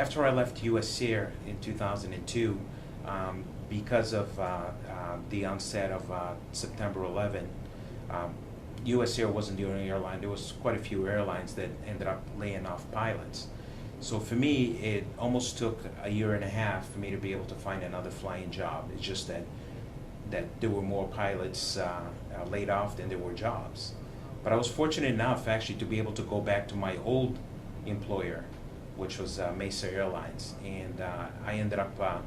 After I left US Air in 2002, because of the onset of September 11, US Air wasn't the only airline. There was quite a few airlines that ended up laying off pilots. So for me, it almost took a year and a half for me to be able to find another flying job. It's just that there were more pilots laid off than there were jobs. But I was fortunate enough actually to be able to go back to my old employer, which was Mesa Airlines, and I ended up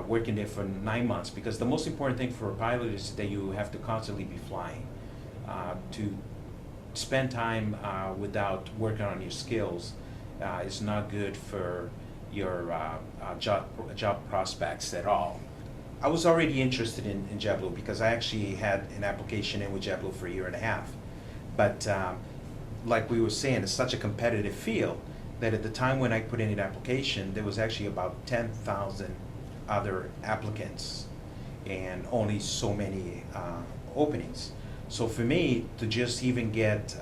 working there for 9 months, because the most important thing for a pilot is that you have to constantly be flying. To spend time without working on your skills is not good for your job prospects at all. I was already interested in JetBlue because I actually had an application in with JetBlue for a year and a half. But like we were saying, it's such a competitive field that at the time when I put in an application, there was actually about 10,000 other applicants and only so many openings. So for me to just even get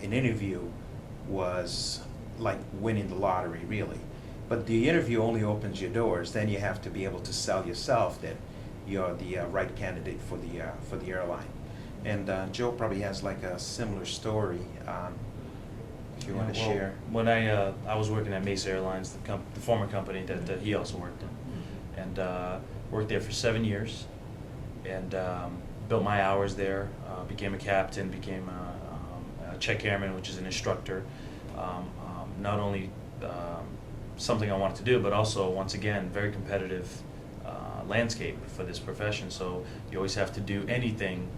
an interview was like winning the lottery, really. But the interview only opens your doors. Then you have to be able to sell yourself that you're the right candidate for the airline. And Joe probably has like a similar story. If you want to share. When I was working at Mesa Airlines, the former company that he also worked in, and worked there for 7 years, and built my hours there. Became a captain, became a check airman, which is an instructor. Not only something I wanted to do, but also, once again, very competitive landscape for this profession. So you always have to do anything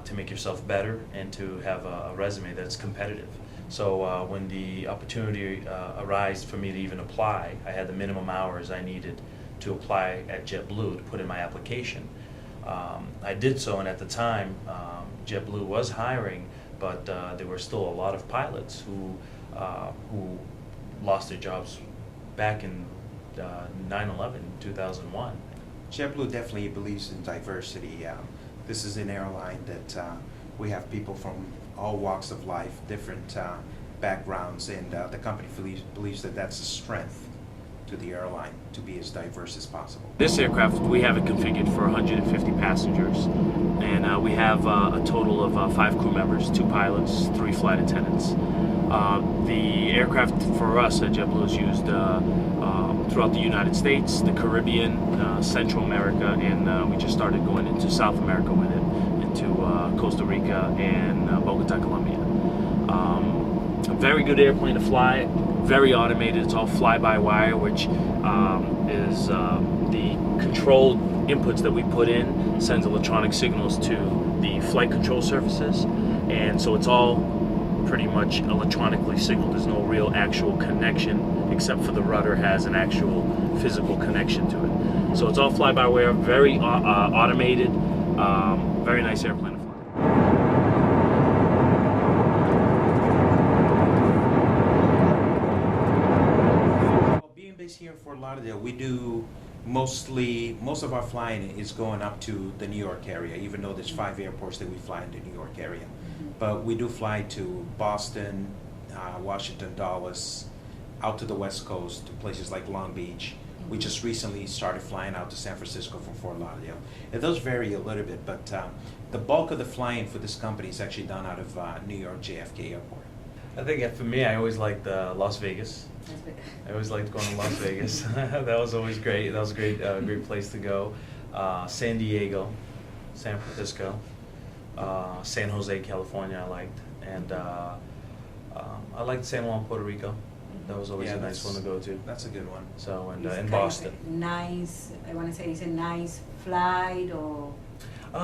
to make yourself better and to have a resume that's competitive. So when the opportunity arose for me to even apply, I had the minimum hours I needed to apply at JetBlue to put in my application. I did so, and at the time, JetBlue was hiring, but there were still a lot of pilots who lost their jobs back in 9/11, 2001. JetBlue definitely believes in diversity. This is an airline that we have people from all walks of life, different backgrounds, and the company believes that that's a strength to the airline, to be as diverse as possible. This aircraft, we have it configured for 150 passengers, and we have a total of 5 crew members, 2 pilots, 3 flight attendants. The aircraft for us at JetBlue is used throughout the United States, the Caribbean, Central America, and we just started going into South America with it, into Costa Rica and Bogota, Colombia. A very good airplane to fly, very automated. It's all fly-by-wire, which is the controlled inputs that we put in sends electronic signals to the flight control surfaces, and so it's all pretty much electronically signaled. There's no real actual connection, except for the rudder has an actual physical connection to it. So it's all fly-by-wire, very automated, very nice airplane to fly. Well, being based here in Fort Lauderdale, we do most of our flying is going up to the New York area, even though there's 5 airports that we fly in the New York area. But we do fly to Boston, Washington, Dulles, out to the West Coast, to places like Long Beach. We just recently started flying out to San Francisco from Fort Lauderdale. It does vary a little bit, but the bulk of the flying for this company is actually done out of New York JFK Airport. I think for me, I always liked Las Vegas. I always liked going to Las Vegas. That was always great. That was a great place to go. San Diego, San Francisco, San Jose, California I liked. And I liked San Juan, Puerto Rico. That was always a nice one to go to. That's a good one. So, and It's in kind Boston. of nice, I want to say it's a nice flight, or?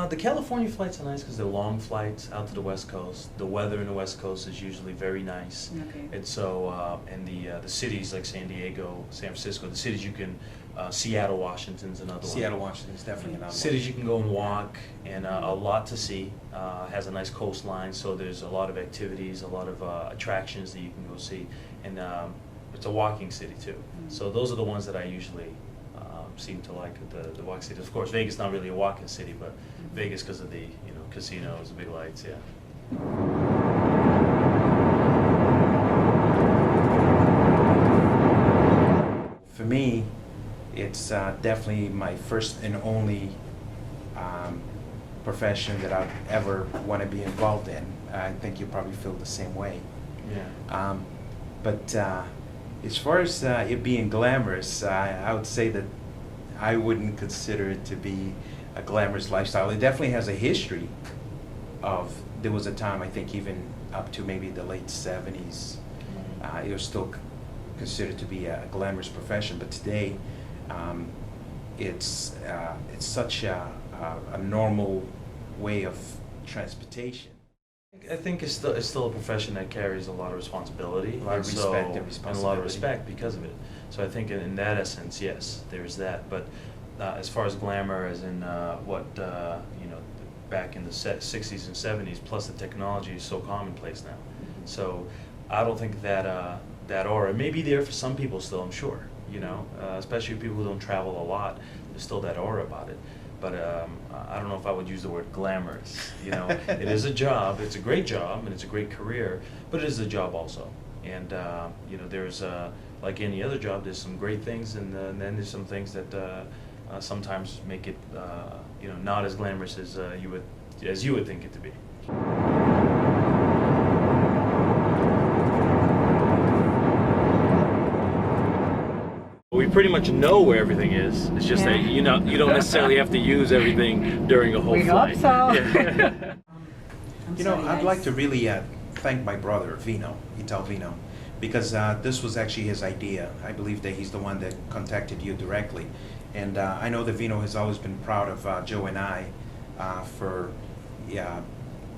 The California flights are nice because they're long flights out to the West Coast. The weather in the West Coast is usually very nice. Okay. And so, and the cities like San Diego, San Francisco, the cities you can, Seattle, Washington's another one. Seattle, Washington is definitely another Cities you can go and walk, and a lot to see. Has a nice coastline, so there's a lot of activities, a lot of attractions that you can go see, and it's a walking city too. So those are the ones that I usually seem to like, the walk cities. Of course, Vegas not really a walking city, but Vegas because of the casinos, the big lights, yeah. me, it's definitely my first and only profession that I'd ever want to be involved in. I think you probably feel the same way. Yeah. But as far as it being glamorous, I would say that I wouldn't consider it to be a glamorous lifestyle. It definitely has a history of, there was a time, I think even up to maybe the late 70s, it was still considered to be a glamorous profession, but today it's such a normal way of transportation. I think it's still a profession that carries a lot of responsibility. A lot of and respect and and a lot responsibility. of respect because of it. So I think in that essence, yes, there's that. But as far as glamour, as in back in the 60s and 70s, plus the technology is so commonplace now. So I don't think that that aura may be there for some people still, I'm sure, especially people who don't travel a lot, there's still that aura about it. But I don't know if I would use the word glamorous. It is a job, it's a great job, and it's a great career, but it is a job also. And there's like any other job, there's some great things, and then there's some things that sometimes make it not as glamorous as you would think it to be. We pretty much know where everything is. It's just that you don't necessarily have to use everything during a whole We flight. hope so. Yeah. I'd like to really thank my brother, Ital Vino, because this was actually his idea. I believe that he's the one that contacted you directly. And I know that Vino has always been proud of Joe and I for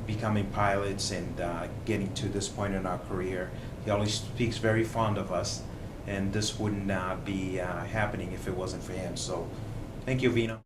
becoming pilots and getting to this point in our career. He always speaks very fond of us, and this wouldn't be happening if it wasn't for him. So thank you, Vino.